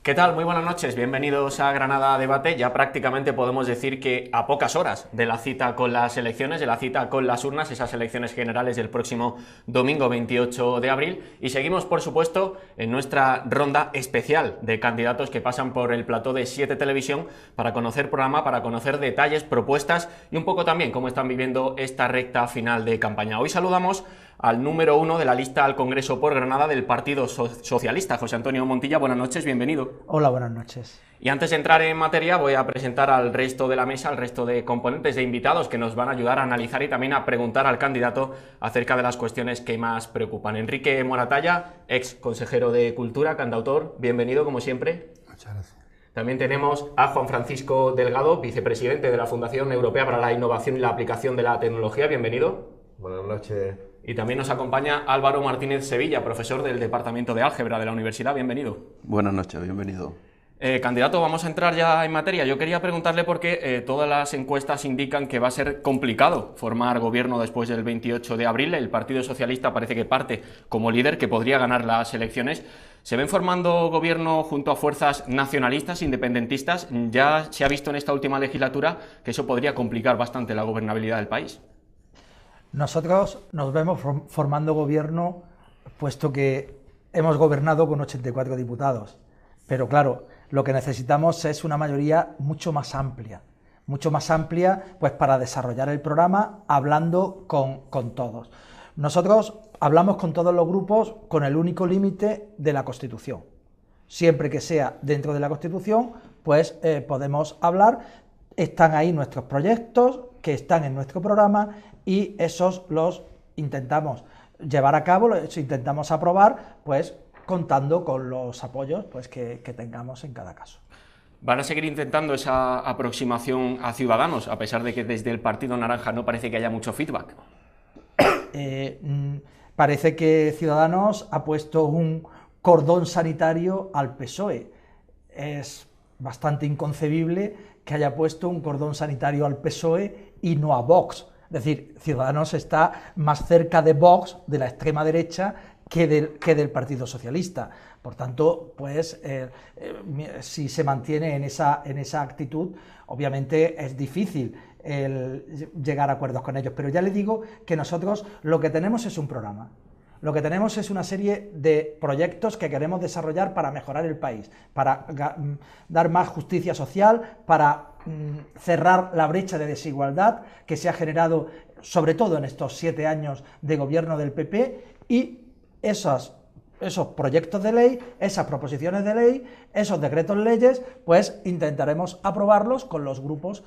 ¿Qué tal? Muy buenas noches, bienvenidos a Granada Debate. Ya prácticamente podemos decir que a pocas horas de la cita con las elecciones, de la cita con las urnas, esas elecciones generales del próximo domingo 28 de abril. Y seguimos, por supuesto, en nuestra ronda especial de candidatos que pasan por el plató de 7 Televisión para conocer programa, para conocer detalles, propuestas y un poco también cómo están viviendo esta recta final de campaña. Hoy saludamos al número 1 de la lista al Congreso por Granada del Partido Socialista, José Antonio Montilla. Buenas noches, bienvenido. Hola, buenas noches. Y antes de entrar en materia voy a presentar al resto de la mesa, al resto de componentes de invitados que nos van a ayudar a analizar y también a preguntar al candidato acerca de las cuestiones que más preocupan. Enrique Moratalla, ex consejero de Cultura, cantautor, bienvenido como siempre. Muchas gracias. También tenemos a Juan Francisco Delgado, vicepresidente de la Fundación Europea para la Innovación y la Aplicación de la Tecnología, bienvenido. Buenas noches. Y también nos acompaña Álvaro Martínez Sevilla, profesor del Departamento de Álgebra de la Universidad, bienvenido. Buenas noches, bienvenido. Candidato, vamos a entrar ya en materia. Yo quería preguntarle por qué todas las encuestas indican que va a ser complicado formar gobierno después del 28 de abril. El Partido Socialista parece que parte como líder, que podría ganar las elecciones. ¿Se ven formando gobierno junto a fuerzas nacionalistas, independentistas? Ya se ha visto en esta última legislatura que eso podría complicar bastante la gobernabilidad del país. Nosotros nos vemos formando gobierno puesto que hemos gobernado con 84 diputados, pero claro, lo que necesitamos es una mayoría mucho más amplia pues para desarrollar el programa hablando con todos. Nosotros hablamos con todos los grupos con el único límite de la Constitución. Siempre que sea dentro de la Constitución, pues podemos hablar. Están ahí nuestros proyectos que están en nuestro programa y esos los intentamos llevar a cabo, los intentamos aprobar, pues contando con los apoyos pues, que tengamos en cada caso. ¿Van a seguir intentando esa aproximación a Ciudadanos, a pesar de que desde el Partido Naranja no parece que haya mucho feedback? Parece que Ciudadanos ha puesto un cordón sanitario al PSOE. Es bastante inconcebible que haya puesto un cordón sanitario al PSOE y no a Vox. Es decir, Ciudadanos está más cerca de Vox, de la extrema derecha, que del Partido Socialista. Por tanto, pues, si se mantiene en esa actitud, obviamente es difícil llegar a acuerdos con ellos. Pero ya les digo que nosotros lo que tenemos es un programa. Lo que tenemos es una serie de proyectos que queremos desarrollar para mejorar el país, para dar más justicia social, para cerrar la brecha de desigualdad que se ha generado sobre todo en estos 7 años de gobierno del PP, y esos proyectos de ley, esas proposiciones de ley, esos decretos leyes, pues intentaremos aprobarlos con los grupos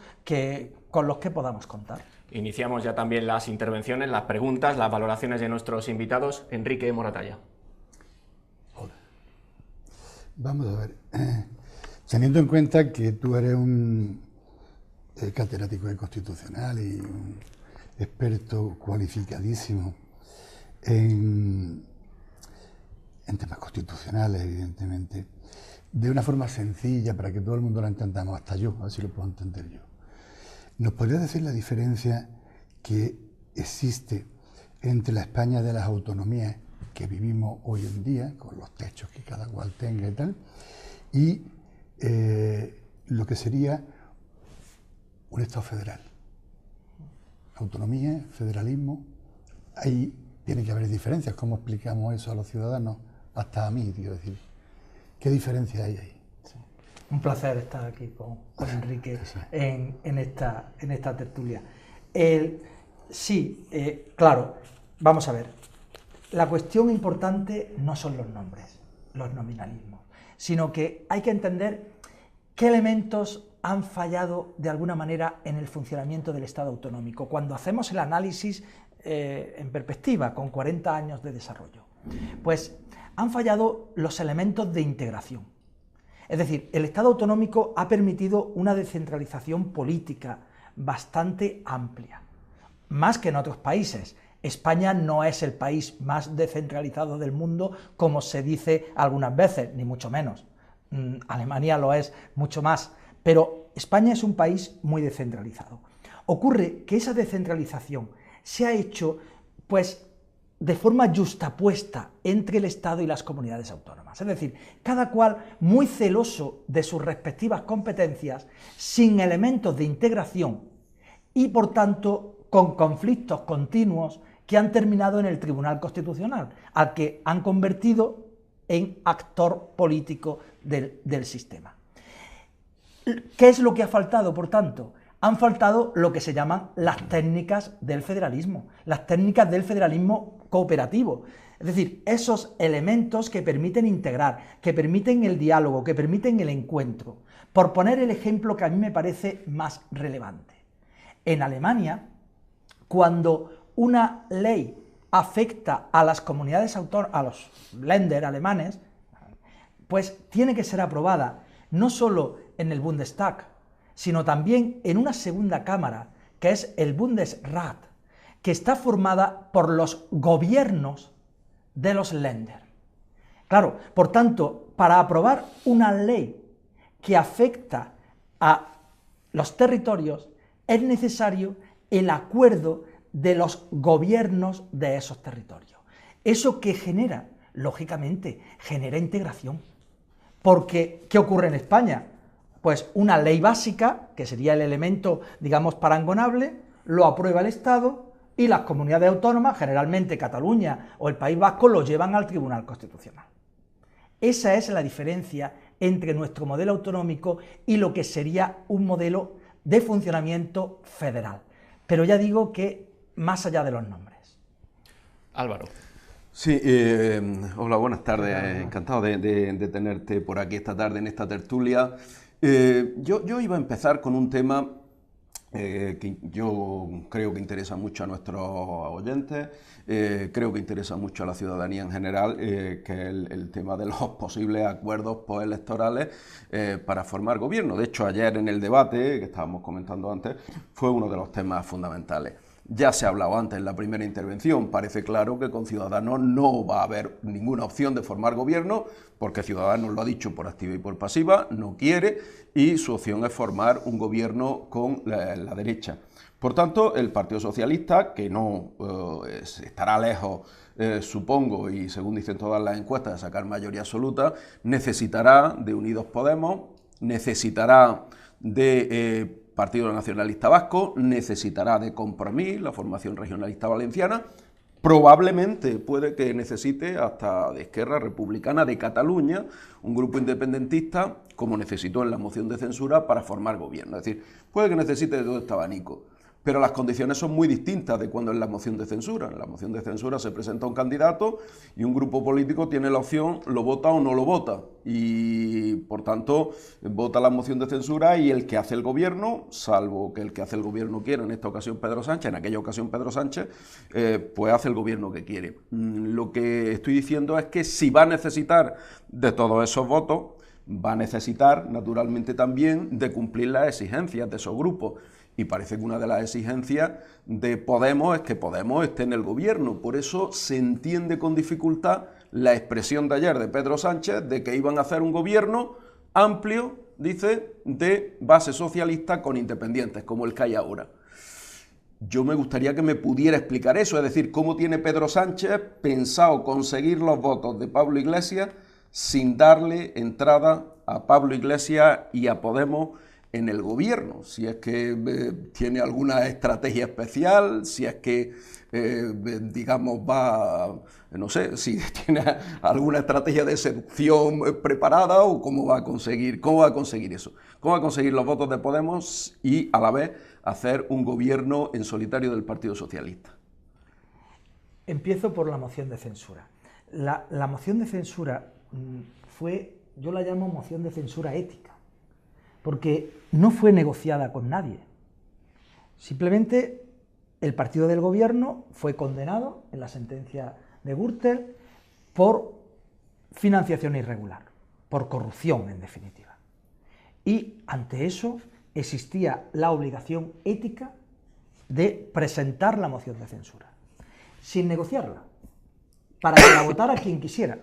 con los que podamos contar. Iniciamos ya también las intervenciones, las preguntas, las valoraciones de nuestros invitados. Enrique Moratalla. Hola. Vamos a ver. Teniendo en cuenta que tú eres un catedrático de Constitucional y un experto cualificadísimo en temas constitucionales, evidentemente, de una forma sencilla para que todo el mundo lo entendamos, hasta yo, a ver si lo puedo entender yo. ¿Nos podría decir la diferencia que existe entre la España de las autonomías que vivimos hoy en día, con los techos que cada cual tenga y tal, y lo que sería un Estado federal? Autonomía, federalismo, ahí tiene que haber diferencias. ¿Cómo explicamos eso a los ciudadanos? Hasta a mí, quiero decir. ¿Qué diferencia hay ahí? Sí. Un placer estar aquí con Enrique en esta tertulia. Claro, vamos a ver. La cuestión importante no son los nombres, los nominalismos, sino que hay que entender qué elementos han fallado de alguna manera en el funcionamiento del Estado autonómico. Cuando hacemos el análisis en perspectiva, con 40 años de desarrollo, pues han fallado los elementos de integración. Es decir, el Estado autonómico ha permitido una descentralización política bastante amplia, más que en otros países. España no es el país más descentralizado del mundo, como se dice algunas veces, ni mucho menos. Alemania lo es mucho más, pero España es un país muy descentralizado. Ocurre que esa descentralización se ha hecho, pues, de forma yustapuesta entre el Estado y las comunidades autónomas. Es decir, cada cual muy celoso de sus respectivas competencias, sin elementos de integración y, por tanto, con conflictos continuos que han terminado en el Tribunal Constitucional, al que han convertido en actor político del sistema. ¿Qué es lo que ha faltado, por tanto? Han faltado lo que se llaman las técnicas del federalismo, las técnicas del federalismo cooperativo. Es decir, esos elementos que permiten integrar, que permiten el diálogo, que permiten el encuentro. Por poner el ejemplo que a mí me parece más relevante. En Alemania, cuando una ley afecta a las comunidades autónomas, a los Länder alemanes, pues tiene que ser aprobada no solo en el Bundestag, sino también en una segunda cámara, que es el Bundesrat, que está formada por los gobiernos de los Länder. Claro, por tanto, para aprobar una ley que afecta a los territorios, es necesario el acuerdo de los gobiernos de esos territorios. ¿Eso qué genera? Lógicamente, genera integración. Porque, ¿qué ocurre en España? Pues una ley básica, que sería el elemento, digamos, parangonable, lo aprueba el Estado y las comunidades autónomas, generalmente Cataluña o el País Vasco, lo llevan al Tribunal Constitucional. Esa es la diferencia entre nuestro modelo autonómico y lo que sería un modelo de funcionamiento federal. Pero ya digo que más allá de los nombres. Álvaro. Sí, hola, buenas tardes, encantado de tenerte por aquí esta tarde en esta tertulia. Yo iba a empezar con un tema que yo creo que interesa mucho a nuestros oyentes, creo que interesa mucho a la ciudadanía en general, que es el tema de los posibles acuerdos postelectorales para formar gobierno. De hecho, ayer en el debate, que estábamos comentando antes, fue uno de los temas fundamentales. Ya se ha hablado antes en la primera intervención, parece claro que con Ciudadanos no va a haber ninguna opción de formar gobierno, porque Ciudadanos lo ha dicho por activa y por pasiva, no quiere, y su opción es formar un gobierno con la derecha. Por tanto, el Partido Socialista, que no estará lejos, supongo, y según dicen todas las encuestas, de sacar mayoría absoluta, necesitará de Unidos Podemos, necesitará de Partido Nacionalista Vasco, necesitará de Compromís, la formación regionalista valenciana, probablemente puede que necesite hasta de Esquerra Republicana de Cataluña, un grupo independentista, como necesitó en la moción de censura para formar gobierno. Es decir, puede que necesite de todo este abanico. Pero las condiciones son muy distintas de cuando en la moción de censura. En la moción de censura se presenta un candidato y un grupo político tiene la opción, lo vota o no lo vota. Y, por tanto, vota la moción de censura y el que hace el gobierno, salvo que el que hace el gobierno quiera, en esta ocasión Pedro Sánchez, en aquella ocasión Pedro Sánchez, pues hace el gobierno que quiere. Lo que estoy diciendo es que si va a necesitar de todos esos votos, va a necesitar, naturalmente, también de cumplir las exigencias de esos grupos. Y parece que una de las exigencias de Podemos es que Podemos esté en el gobierno. Por eso se entiende con dificultad la expresión de ayer de Pedro Sánchez de que iban a hacer un gobierno amplio, dice, de base socialista con independientes, como el que hay ahora. Yo me gustaría que me pudiera explicar eso, es decir, cómo tiene Pedro Sánchez pensado conseguir los votos de Pablo Iglesias sin darle entrada a Pablo Iglesias y a Podemos en el gobierno, si es que tiene alguna estrategia especial, si es que, digamos, va, no sé, si tiene alguna estrategia de seducción preparada o cómo va a conseguir eso, cómo va a conseguir los votos de Podemos y a la vez hacer un gobierno en solitario del Partido Socialista. Empiezo por la moción de censura. La moción de censura fue, yo la llamo moción de censura ética, porque no fue negociada con nadie. Simplemente el partido del gobierno fue condenado en la sentencia de Gürtel por financiación irregular, por corrupción en definitiva. Y ante eso existía la obligación ética de presentar la moción de censura, sin negociarla, para que la votara quien quisiera.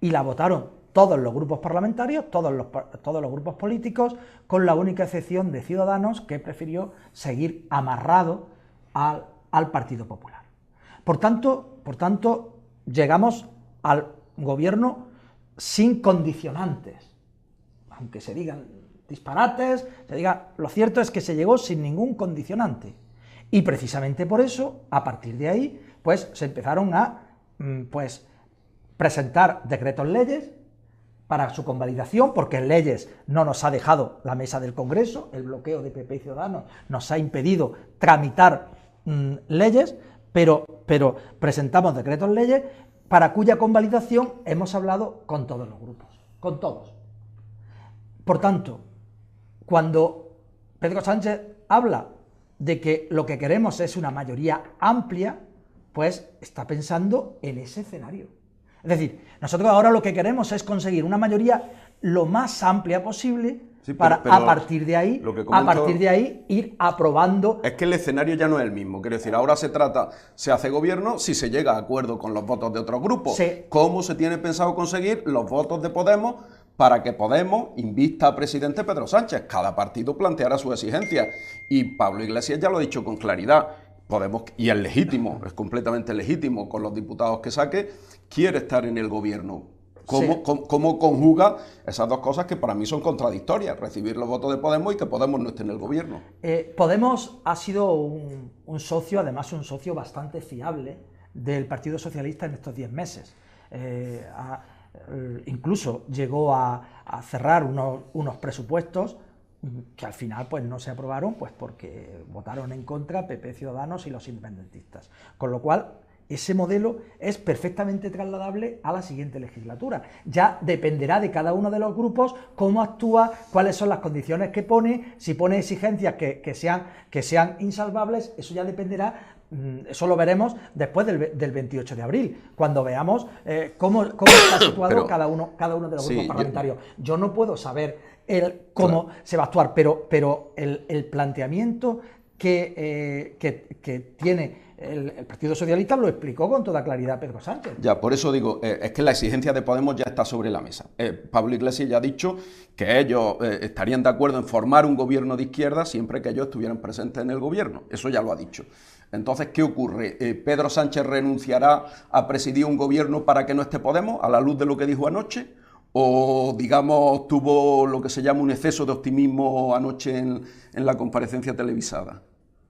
Y la votaron todos los grupos parlamentarios, todos los grupos políticos, con la única excepción de Ciudadanos, que prefirió seguir amarrado al Partido Popular. Por tanto, Por tanto, llegamos al gobierno sin condicionantes. Aunque se digan disparates, lo cierto es que se llegó sin ningún condicionante. Y precisamente por eso, a partir de ahí, pues se empezaron a presentar decretos leyes para su convalidación, porque en leyes no nos ha dejado la mesa del Congreso, el bloqueo de PP y Ciudadanos nos ha impedido tramitar leyes, pero presentamos decretos leyes para cuya convalidación hemos hablado con todos los grupos, con todos. Por tanto, cuando Pedro Sánchez habla de que lo que queremos es una mayoría amplia, pues está pensando en ese escenario. Es decir, nosotros ahora lo que queremos es conseguir una mayoría lo más amplia posible para a partir de ahí ir aprobando. Es que el escenario ya no es el mismo. Quiero decir, ahora se hace gobierno si se llega a acuerdo con los votos de otros grupos. Sí. ¿Cómo se tiene pensado conseguir los votos de Podemos para que Podemos invista a presidente Pedro Sánchez? Cada partido planteará sus exigencias. Y Pablo Iglesias ya lo ha dicho con claridad. Podemos, y es legítimo, es completamente legítimo, con los diputados que saque, quiere estar en el gobierno. ¿Cómo conjuga esas dos cosas que para mí son contradictorias? Recibir los votos de Podemos y que Podemos no esté en el gobierno. Podemos ha sido un socio, además un socio bastante fiable del Partido Socialista en estos 10 meses. Incluso llegó a cerrar unos presupuestos que al final pues no se aprobaron, pues porque votaron en contra PP, Ciudadanos y los independentistas. Con lo cual, ese modelo es perfectamente trasladable a la siguiente legislatura. Ya dependerá de cada uno de los grupos cómo actúa, cuáles son las condiciones que pone, si pone exigencias que sean insalvables, eso ya dependerá. Eso lo veremos después del 28 de abril, cuando veamos cómo está situado cada uno de los grupos parlamentarios. Yo no puedo saber cómo se va a actuar, pero el planteamiento que tiene el Partido Socialista lo explicó con toda claridad Pedro Sánchez. Ya, por eso digo, es que la exigencia de Podemos ya está sobre la mesa. Pablo Iglesias ya ha dicho que ellos estarían de acuerdo en formar un gobierno de izquierda siempre que ellos estuvieran presentes en el gobierno. Eso ya lo ha dicho. Entonces, ¿qué ocurre? ¿Pedro Sánchez renunciará a presidir un gobierno para que no esté Podemos, a la luz de lo que dijo anoche? ¿O, digamos, tuvo lo que se llama un exceso de optimismo anoche en la comparecencia televisada?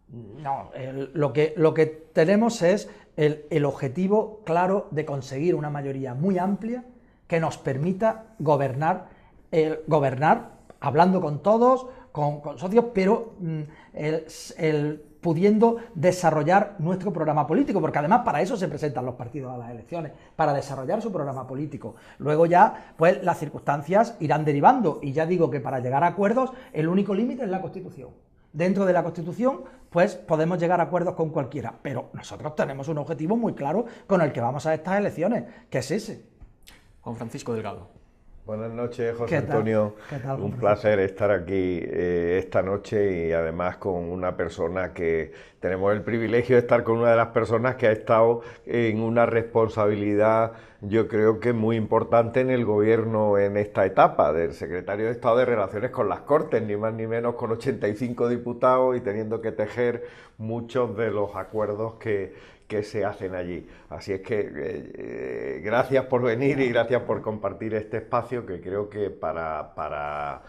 No, lo que tenemos es el objetivo claro de conseguir una mayoría muy amplia que nos permita gobernar hablando con todos, con socios, pero pudiendo desarrollar nuestro programa político, porque además para eso se presentan los partidos a las elecciones, para desarrollar su programa político. Luego ya, pues las circunstancias irán derivando, y ya digo que para llegar a acuerdos el único límite es la Constitución. Dentro de la Constitución, pues podemos llegar a acuerdos con cualquiera, pero nosotros tenemos un objetivo muy claro con el que vamos a estas elecciones, que es ese. Juan Francisco Delgado. Buenas noches, José Antonio. ¿Qué tal? Un placer estar aquí esta noche y además con una persona que tenemos el privilegio de estar con una de las personas que ha estado en una responsabilidad, yo creo que muy importante en el gobierno en esta etapa, del secretario de Estado de Relaciones con las Cortes, ni más ni menos, con 85 diputados y teniendo que tejer muchos de los acuerdos que se hacen allí. Así es que gracias por venir y gracias por compartir este espacio que creo que para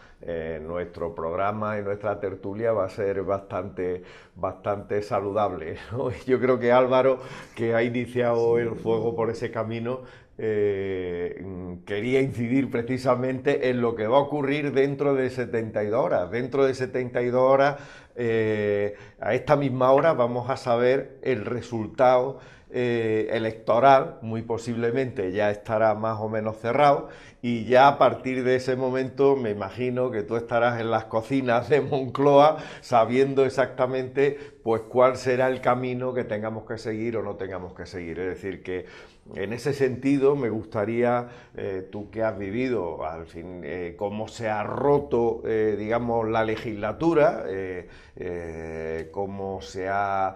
nuestro programa y nuestra tertulia va a ser bastante saludable, ¿no? Yo creo que Álvaro, que ha iniciado el fuego por ese camino, quería incidir precisamente en lo que va a ocurrir dentro de 72 horas. Dentro de 72 horas, a esta misma hora, vamos a saber el resultado electoral. Muy posiblemente ya estará más o menos cerrado, y ya a partir de ese momento me imagino que tú estarás en las cocinas de Moncloa sabiendo exactamente pues cuál será el camino que tengamos que seguir o no tengamos que seguir. Es decir, que En ese sentido, me gustaría, tú que has vivido, al fin, cómo se ha roto, digamos, la legislatura, cómo se ha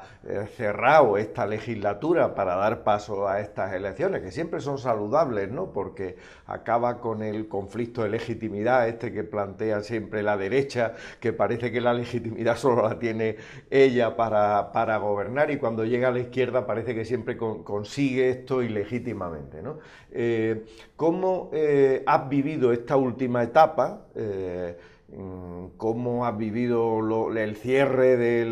cerrado esta legislatura para dar paso a estas elecciones, que siempre son saludables, ¿no? Porque acaba con el conflicto de legitimidad este que plantea siempre la derecha, que parece que la legitimidad solo la tiene ella para gobernar, y cuando llega a la izquierda parece que siempre consigue esto ilegítimamente, ¿no? ¿Cómo has vivido esta última etapa? ¿Cómo has vivido el cierre de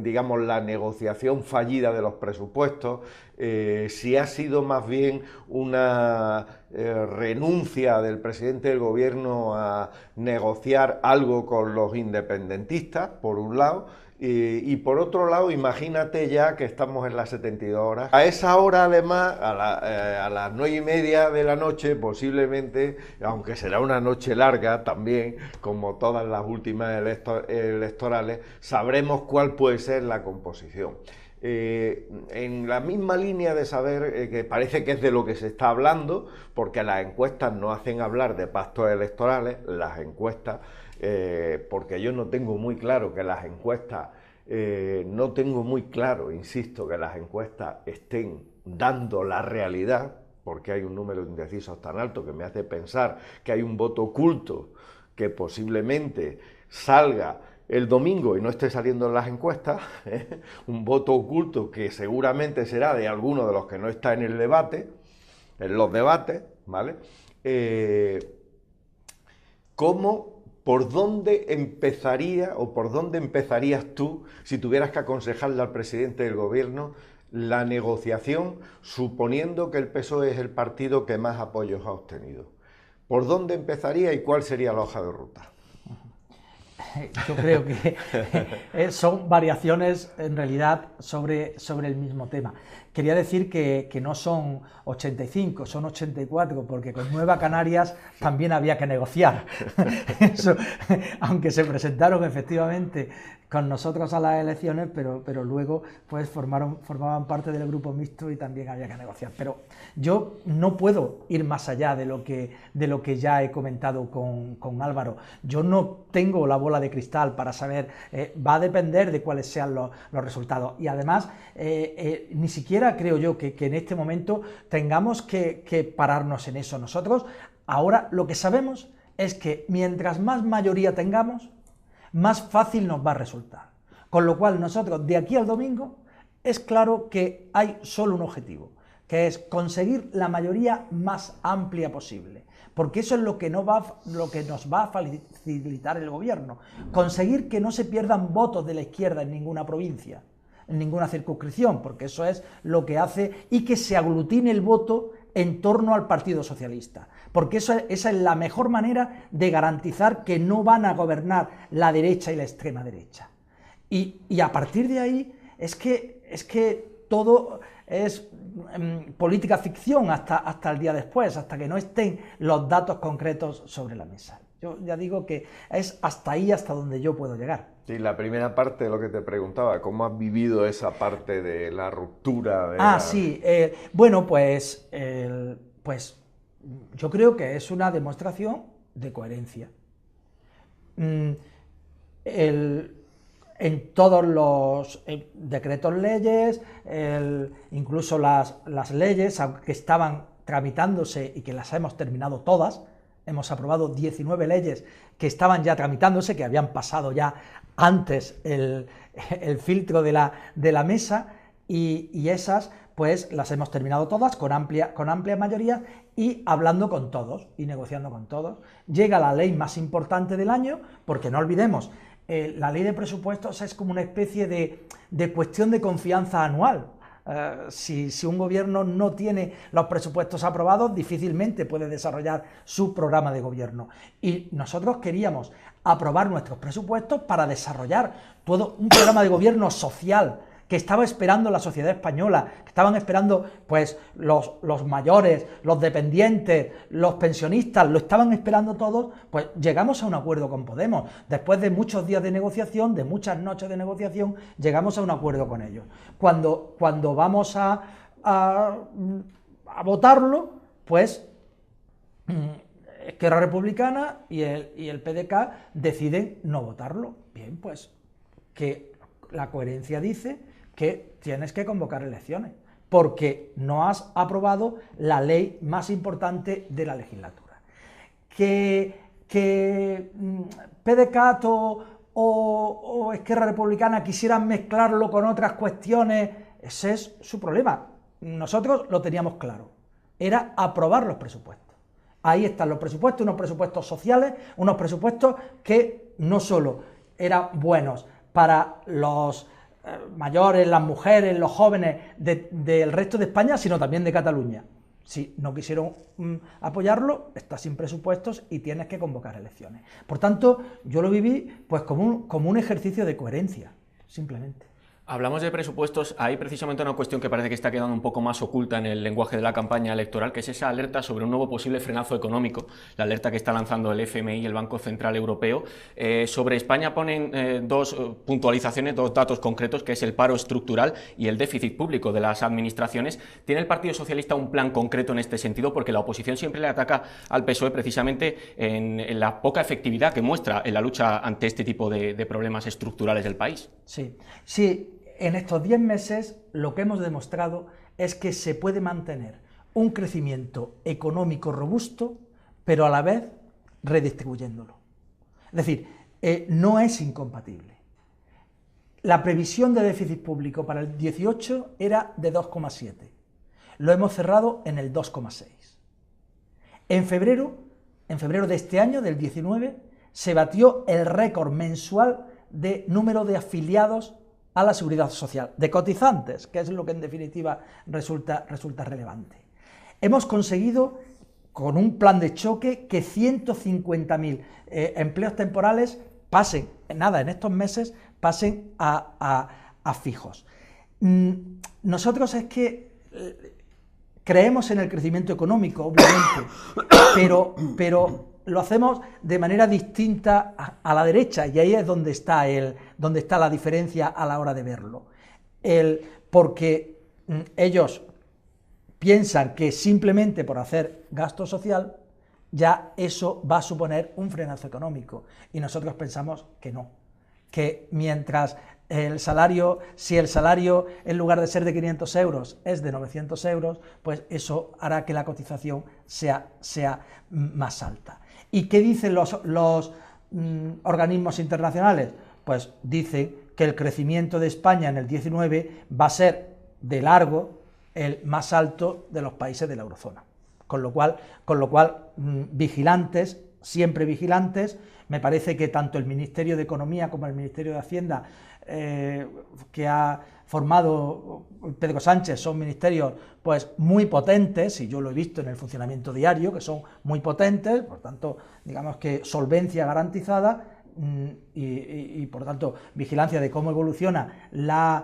digamos, la negociación fallida de los presupuestos? Si ha sido más bien una renuncia del presidente del gobierno a negociar algo con los independentistas, por un lado, y por otro lado, imagínate ya que estamos en las 72 horas. A esa hora, además, a las 9:30 de la noche, posiblemente, aunque será una noche larga también, como todas las últimas electorales, sabremos cuál puede ser la composición. En la misma línea de saber, que parece que es de lo que se está hablando, porque las encuestas no hacen hablar de pactos electorales, las encuestas, porque yo no tengo muy claro que las encuestas, no tengo muy claro, insisto, que las encuestas estén dando la realidad, porque hay un número de indecisos tan alto que me hace pensar que hay un voto oculto que posiblemente salga el domingo y no esté saliendo en las encuestas, un voto oculto que seguramente será de alguno de los que no está en el debate, en los debates, ¿vale? ¿Por dónde empezaría o por dónde empezarías tú, si tuvieras que aconsejarle al presidente del gobierno, la negociación, suponiendo que el PSOE es el partido que más apoyos ha obtenido? ¿Por dónde empezaría y cuál sería la hoja de ruta? Yo creo que son variaciones en realidad sobre el mismo tema. Quería decir que no son 85, son 84, porque con Nueva Canarias también había que negociar. Eso, aunque se presentaron efectivamente con nosotros a las elecciones, pero luego pues formaban parte del grupo mixto y también había que negociar. Pero yo no puedo ir más allá de lo que ya he comentado con Álvaro. Yo no tengo la bola de cristal para saber, va a depender de cuáles sean los resultados. Y además, ni siquiera creo yo que en este momento tengamos que pararnos en eso. Nosotros ahora lo que sabemos es que mientras más mayoría tengamos, más fácil nos va a resultar. Con lo cual nosotros de aquí al domingo es claro que hay solo un objetivo, que es conseguir la mayoría más amplia posible, porque eso es lo que nos va a facilitar el gobierno, conseguir que no se pierdan votos de la izquierda en ninguna provincia, en ninguna circunscripción, porque eso es lo que hace, y que se aglutine el voto en torno al Partido Socialista, porque esa es la mejor manera de garantizar que no van a gobernar la derecha y la extrema derecha. Y a partir de ahí es que todo es política ficción hasta el día después, hasta que no estén los datos concretos sobre la mesa. Yo ya digo que es hasta ahí hasta donde yo puedo llegar. Sí, la primera parte de lo que te preguntaba, ¿cómo has vivido esa parte de la ruptura? Sí, bueno, pues yo creo que es una demostración de coherencia. En todos los decretos leyes, incluso las leyes, aunque estaban tramitándose y que las hemos terminado todas, hemos aprobado 19 leyes que estaban ya tramitándose, que habían pasado ya antes el filtro de la mesa, y esas pues las hemos terminado todas con amplia mayoría y hablando con todos y negociando con todos. Llega la ley más importante del año, porque no olvidemos, la ley de presupuestos es como una especie de cuestión de confianza anual. Si un gobierno no tiene los presupuestos aprobados, difícilmente puede desarrollar su programa de gobierno. Y nosotros queríamos aprobar nuestros presupuestos para desarrollar todo un programa de gobierno social que estaba esperando la sociedad española, que estaban esperando pues los mayores, los dependientes, los pensionistas, lo estaban esperando todos. Pues llegamos a un acuerdo con Podemos. Después de muchos días de negociación, de muchas noches de negociación, llegamos a un acuerdo con ellos. Cuando vamos a a votarlo, pues Esquerra Republicana y el PDK deciden no votarlo. Bien, pues que la coherencia dice que tienes que convocar elecciones, porque no has aprobado la ley más importante de la legislatura. Que PDeCAT o Esquerra Republicana quisieran mezclarlo con otras cuestiones, ese es su problema. Nosotros lo teníamos claro, era aprobar los presupuestos. Ahí están los presupuestos, unos presupuestos sociales, unos presupuestos que no solo eran buenos para los mayores, las mujeres, los jóvenes del resto de España, sino también de Cataluña. Si no quisieron apoyarlo, está sin presupuestos y tienes que convocar elecciones. Por tanto, yo lo viví pues como un ejercicio de coherencia, simplemente. Hablamos de presupuestos, hay precisamente una cuestión que parece que está quedando un poco más oculta en el lenguaje de la campaña electoral, que es esa alerta sobre un nuevo posible frenazo económico, la alerta que está lanzando el FMI y el Banco Central Europeo. Sobre España ponen dos puntualizaciones, dos datos concretos, que es el paro estructural y el déficit público de las administraciones. ¿Tiene el Partido Socialista un plan concreto en este sentido? Porque la oposición siempre le ataca al PSOE precisamente en la poca efectividad que muestra en la lucha ante este tipo de problemas estructurales del país. Sí. En estos 10 meses lo que hemos demostrado es que se puede mantener un crecimiento económico robusto, pero a la vez redistribuyéndolo. Es decir, no es incompatible. La previsión de déficit público para el 18 era de 2,7. Lo hemos cerrado en el 2,6. En febrero de este año, del 19, se batió el récord mensual de número de afiliados a la seguridad social, de cotizantes, que es lo que en definitiva resulta relevante. Hemos conseguido, con un plan de choque, que 150.000 empleos temporales pasen, en estos meses, pasen a fijos. Nosotros es que creemos en el crecimiento económico, obviamente, pero lo hacemos de manera distinta a la derecha, y ahí es donde está la diferencia a la hora de verlo. Porque ellos piensan que simplemente por hacer gasto social ya eso va a suponer un frenazo económico, y nosotros pensamos que no, que mientras si el salario en lugar de ser de 500 euros es de 900 euros, pues eso hará que la cotización sea más alta. ¿Y qué dicen los organismos internacionales? Pues dicen que el crecimiento de España en el 19 va a ser de largo el más alto de los países de la eurozona. Con lo cual, vigilantes, siempre vigilantes. Me parece que tanto el Ministerio de Economía como el Ministerio de Hacienda que ha formado Pedro Sánchez son ministerios pues muy potentes, y yo lo he visto en el funcionamiento diario, que son muy potentes, por tanto, digamos que solvencia garantizada y por tanto vigilancia de cómo evoluciona el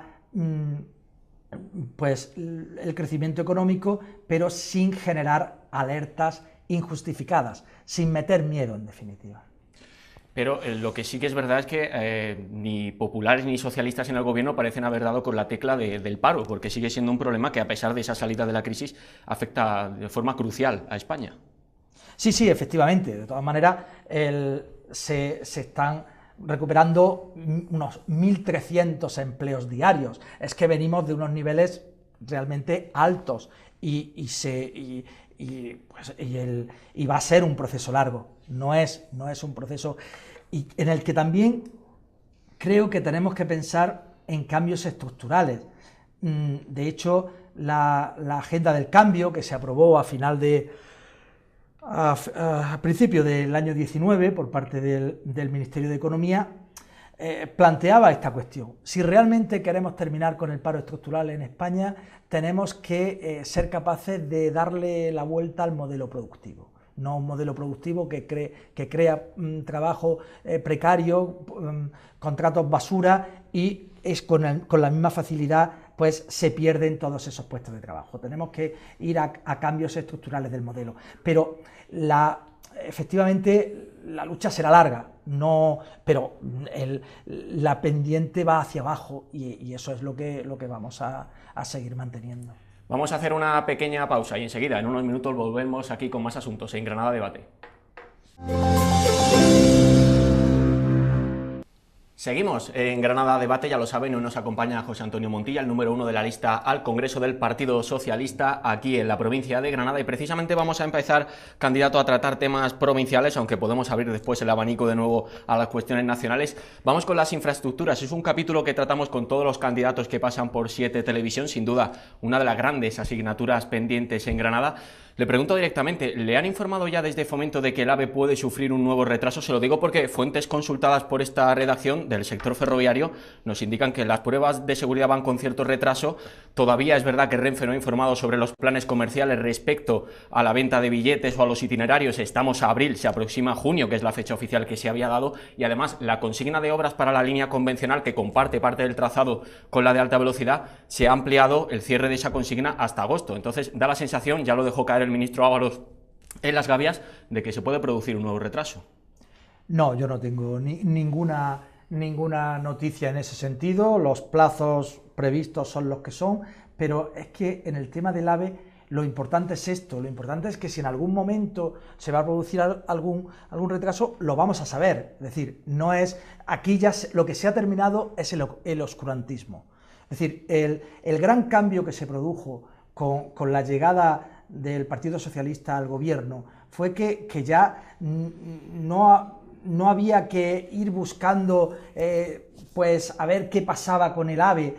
crecimiento económico, pero sin generar alertas injustificadas, sin meter miedo en definitiva. Pero lo que sí que es verdad es que ni populares ni socialistas en el gobierno parecen haber dado con la tecla del paro, porque sigue siendo un problema que, a pesar de esa salida de la crisis, afecta de forma crucial a España. Sí, efectivamente. De todas maneras, se están recuperando unos 1.300 empleos diarios. Es que venimos de unos niveles realmente altos y va a ser un proceso largo. No es un proceso en el que también creo que tenemos que pensar en cambios estructurales. De hecho, la agenda del cambio, que se aprobó a principio del año 19 por parte del Ministerio de Economía, planteaba esta cuestión. Si realmente queremos terminar con el paro estructural en España, tenemos que ser capaces de darle la vuelta al modelo productivo. No un modelo productivo que crea trabajo precario, contratos basura, y con la misma facilidad pues se pierden todos esos puestos de trabajo. Tenemos que ir a cambios estructurales del modelo. Pero efectivamente la lucha será larga, pero la pendiente va hacia abajo, y eso es lo que vamos a seguir manteniendo. Vamos a hacer una pequeña pausa y enseguida, en unos minutos, volvemos aquí con más asuntos en Granada Debate. Seguimos en Granada Debate, ya lo saben, hoy nos acompaña José Antonio Montilla, el número 1 de la lista al Congreso del Partido Socialista aquí en la provincia de Granada, y precisamente vamos a empezar, candidato, a tratar temas provinciales, aunque podemos abrir después el abanico de nuevo a las cuestiones nacionales. Vamos con las infraestructuras. Es un capítulo que tratamos con todos los candidatos que pasan por 7 Televisión, sin duda una de las grandes asignaturas pendientes en Granada. Le pregunto directamente, ¿le han informado ya desde Fomento de que el AVE puede sufrir un nuevo retraso? Se lo digo porque fuentes consultadas por esta redacción del sector ferroviario nos indican que las pruebas de seguridad van con cierto retraso. Todavía es verdad que Renfe no ha informado sobre los planes comerciales respecto a la venta de billetes o a los itinerarios. Estamos a abril, se aproxima junio, que es la fecha oficial que se había dado, y además la consigna de obras para la línea convencional, que comparte parte del trazado con la de alta velocidad, se ha ampliado el cierre de esa consigna hasta agosto. Entonces da la sensación, ya lo dejó caer el ministro Ábalos en las gavias, de que se puede producir un nuevo retraso. No, yo no tengo ninguna noticia en ese sentido. Los plazos previstos son los que son, pero es que en el tema del AVE lo importante es esto, lo importante es que si en algún momento se va a producir algún retraso, lo vamos a saber. Es decir, no es aquí ya lo que se ha terminado es el oscurantismo. Es decir, el gran cambio que se produjo con la llegada del Partido Socialista al gobierno fue que ya no había que ir buscando pues a ver qué pasaba con el AVE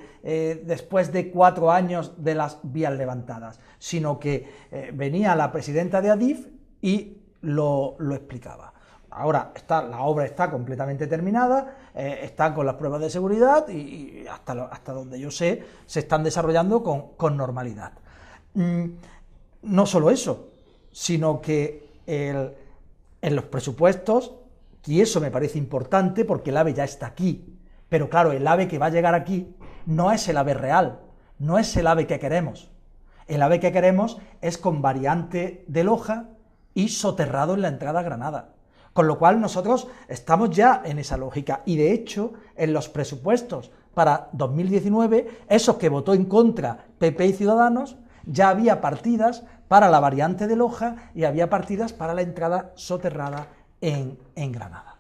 después de 4 años de las vías levantadas, sino que venía la presidenta de Adif y lo explicaba. Ahora la obra está completamente terminada, están con las pruebas de seguridad y hasta donde yo sé se están desarrollando con normalidad. No solo eso, sino que en los presupuestos, y eso me parece importante porque el AVE ya está aquí, pero claro, el AVE que va a llegar aquí no es el AVE real, no es el AVE que queremos. El AVE que queremos es con variante de Loja y soterrado en la entrada a Granada. Con lo cual nosotros estamos ya en esa lógica y de hecho en los presupuestos para 2019, esos que votó en contra PP y Ciudadanos, ya había partidas para la variante de Loja y había partidas para la entrada soterrada en Granada.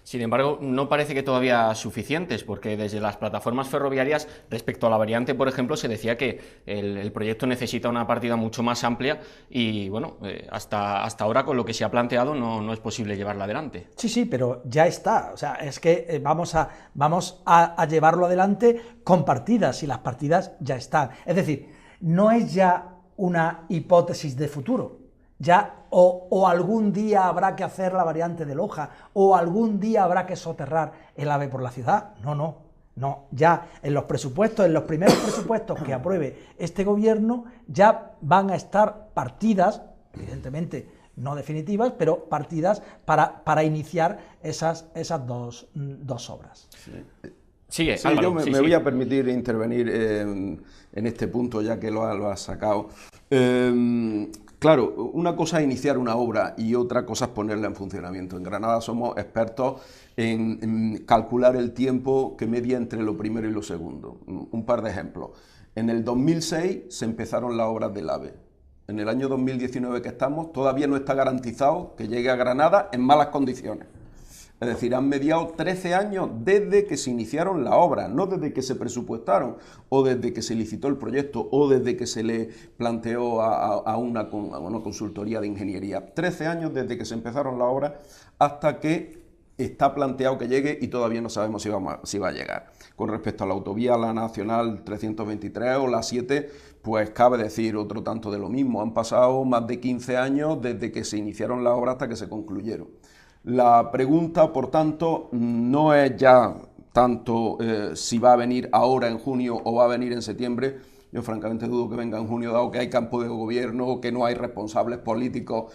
Sin embargo, no parece que todavía suficientes, porque desde las plataformas ferroviarias, respecto a la variante, por ejemplo, se decía que el proyecto necesita una partida mucho más amplia y, bueno, hasta ahora con lo que se ha planteado no es posible llevarla adelante. Sí, pero ya está. O sea, es que vamos a llevarlo adelante con partidas y las partidas ya están. Es decir, no es ya una hipótesis de futuro. Ya o algún día habrá que hacer la variante de Loja, o algún día habrá que soterrar el AVE por la ciudad. No, ya en los presupuestos, en los primeros presupuestos que apruebe este gobierno, ya van a estar partidas, evidentemente no definitivas, pero partidas para iniciar esas dos obras. Sigue, sí, Álvaro, yo me voy a permitir intervenir en este punto, ya que lo has sacado. Claro, una cosa es iniciar una obra y otra cosa es ponerla en funcionamiento. En Granada somos expertos en calcular el tiempo que media entre lo primero y lo segundo. Un par de ejemplos. En el 2006 se empezaron las obras del AVE. En el año 2019 que estamos, todavía no está garantizado que llegue a Granada en malas condiciones. Es decir, han mediado 13 años desde que se iniciaron las obras, no desde que se presupuestaron, o desde que se licitó el proyecto, o desde que se le planteó a una consultoría de ingeniería. 13 años desde que se empezaron las obras hasta que está planteado que llegue y todavía no sabemos si va a llegar. Con respecto a la autovía, la Nacional 323 o la 7, pues cabe decir otro tanto de lo mismo. Han pasado más de 15 años desde que se iniciaron las obras hasta que se concluyeron. La pregunta, por tanto, no es ya tanto si va a venir ahora en junio o va a venir en septiembre. Yo francamente dudo que venga en junio, dado que hay campo de gobierno, que no hay responsables políticos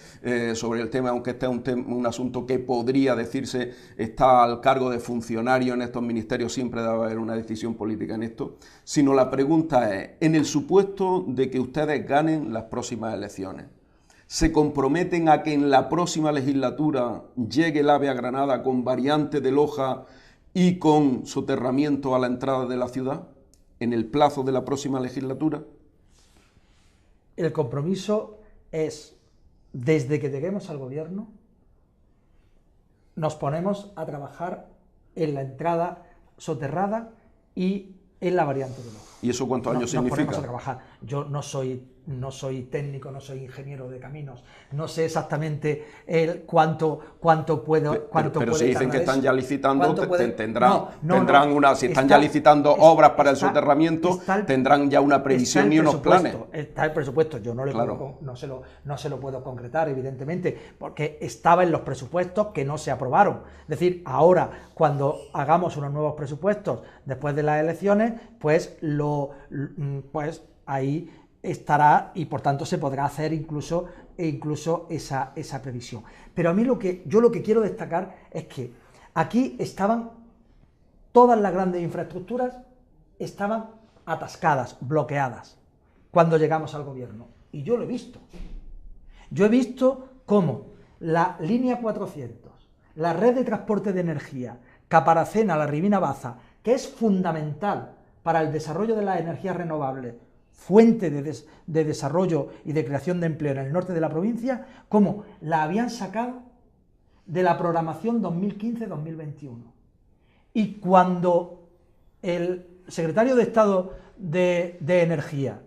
sobre el tema, aunque este es un asunto que podría decirse está al cargo de funcionarios en estos ministerios, siempre debe haber una decisión política en esto. Sino la pregunta es, en el supuesto de que ustedes ganen las próximas elecciones, ¿se comprometen a que en la próxima legislatura llegue el AVE a Granada con variante de Loja y con soterramiento a la entrada de la ciudad en el plazo de la próxima legislatura? el compromiso es, desde que lleguemos al gobierno, nos ponemos a trabajar en la entrada soterrada y en la variante del Ojo. ¿Y eso cuántos años Nos significa? ponemos a trabajar. Yo no soy técnico, no soy ingeniero de caminos, no sé exactamente cuánto puedo. Pero si dicen que están ya licitando, si están ya licitando obras para el soterramiento, tendrán ya una previsión y unos planes. Está el presupuesto, yo no se lo puedo concretar, evidentemente, porque estaba en los presupuestos que no se aprobaron. Es decir, ahora, cuando hagamos unos nuevos presupuestos después de las elecciones, pues ahí estará y por tanto se podrá hacer incluso esa previsión. Pero a mí yo lo que quiero destacar es que aquí estaban todas las grandes infraestructuras estaban atascadas, bloqueadas, cuando llegamos al gobierno. Y yo lo he visto. Yo he visto cómo la línea 400, la red de transporte de energía, Caparacena-La Ribina-Baza, que es fundamental para el desarrollo de las energías renovables, fuente de desarrollo y de creación de empleo en el norte de la provincia, cómo la habían sacado de la programación 2015-2021. Y cuando el secretario de Estado de Energía,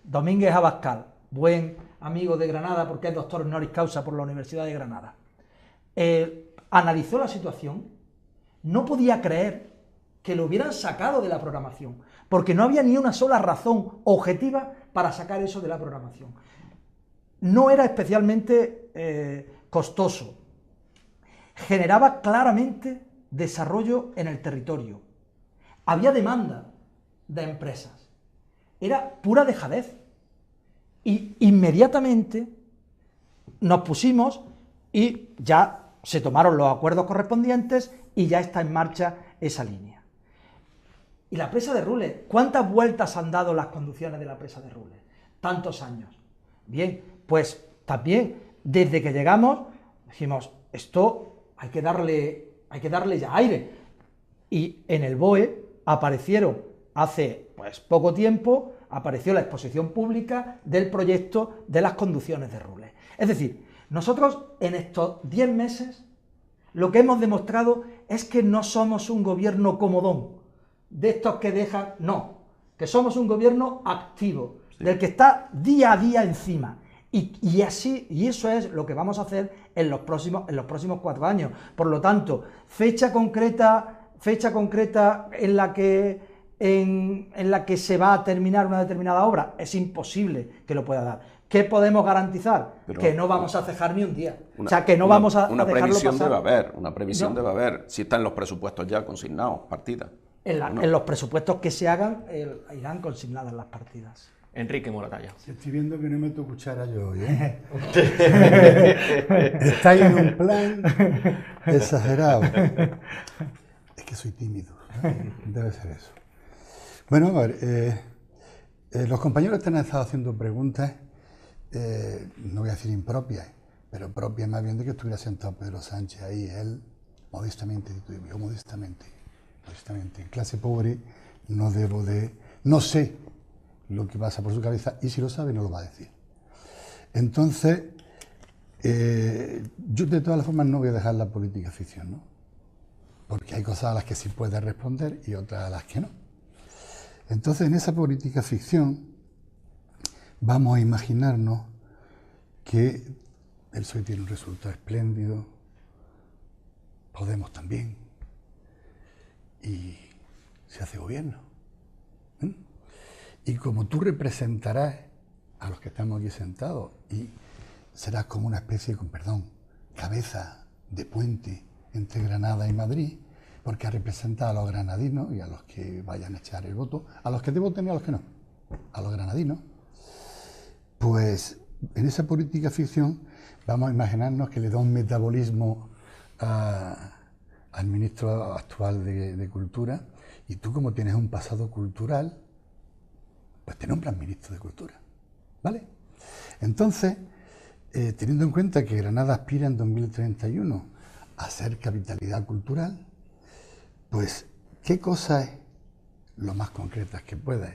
Domínguez Abascal, buen amigo de Granada porque es doctor honoris causa por la Universidad de Granada, analizó la situación, no podía creer que lo hubieran sacado de la programación, porque no había ni una sola razón objetiva para sacar eso de la programación. No era especialmente costoso, generaba claramente desarrollo en el territorio, había demanda de empresas, era pura dejadez. Y inmediatamente nos pusimos y ya se tomaron los acuerdos correspondientes y ya está en marcha esa línea. Y la presa de Rules, ¿cuántas vueltas han dado las conducciones de la presa de Rules? Tantos años. Bien, pues también desde que llegamos dijimos, esto hay que darle ya aire. Y en el BOE aparecieron hace poco tiempo, apareció la exposición pública del proyecto de las conducciones de Rules. Es decir, nosotros en estos 10 meses lo que hemos demostrado es que no somos un gobierno comodón, de estos que dejan, no, que somos un gobierno activo, sí, del que está día a día encima. Y eso es lo que vamos a hacer en los próximos 4 años. Por lo tanto, fecha concreta en la que se va a terminar una determinada obra, es imposible que lo pueda dar. ¿Qué podemos garantizar? Pero, que no vamos a cejar ni un día. Vamos a dejarlo pasar. Una previsión debe haber, si está en los presupuestos ya consignados, partidas. En los presupuestos que se hagan, irán consignadas las partidas. Enrique Moratalla. Estoy viendo que no me toco cuchara yo hoy, ¿eh? Estáis en un plan exagerado. Es que soy tímido, ¿eh? Debe ser eso. Bueno, a ver, los compañeros te han estado haciendo preguntas, no voy a decir impropias, pero propias más bien de que estuviera sentado Pedro Sánchez ahí, él modestamente, yo modestamente, en clase pobre no sé lo que pasa por su cabeza, y si lo sabe no lo va a decir. Entonces, yo de todas las formas no voy a dejar la política ficción, ¿no? Porque hay cosas a las que sí puede responder y otras a las que no. Entonces, en esa política ficción vamos a imaginarnos que el PSOE tiene un resultado espléndido, Podemos también, y se hace gobierno. Y como tú representarás a los que estamos aquí sentados y serás como una especie, cabeza de puente entre Granada y Madrid, porque representa a los granadinos y a los que vayan a echar el voto, a los que te voten y a los que no, a los granadinos. Pues en esa política ficción vamos a imaginarnos que le da un metabolismo al ministro actual de Cultura, y tú, como tienes un pasado cultural, pues te nombran ministro de Cultura, ¿vale? Entonces, teniendo en cuenta que Granada aspira en 2031 a ser capitalidad cultural, pues, ¿qué cosa es lo más concretas que puedes?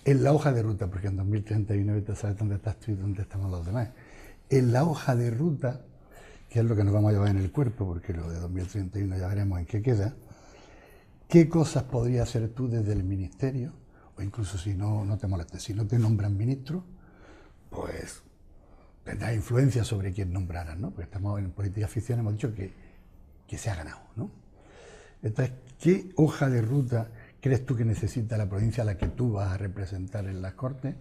En la hoja de ruta, porque en 2031 tú sabes dónde estás tú y dónde estamos los demás. En la hoja de ruta, que es lo que nos vamos a llevar en el cuerpo, porque lo de 2031 ya veremos en qué queda, ¿qué cosas podrías hacer tú desde el ministerio? O incluso si no te molestes, si no te nombran ministro, pues tendrás influencia sobre quién nombrarás, ¿no? Porque estamos en política ficción, hemos dicho que se ha ganado, ¿no? Entonces, ¿qué hoja de ruta crees tú que necesita la provincia a la que tú vas a representar en las Cortes?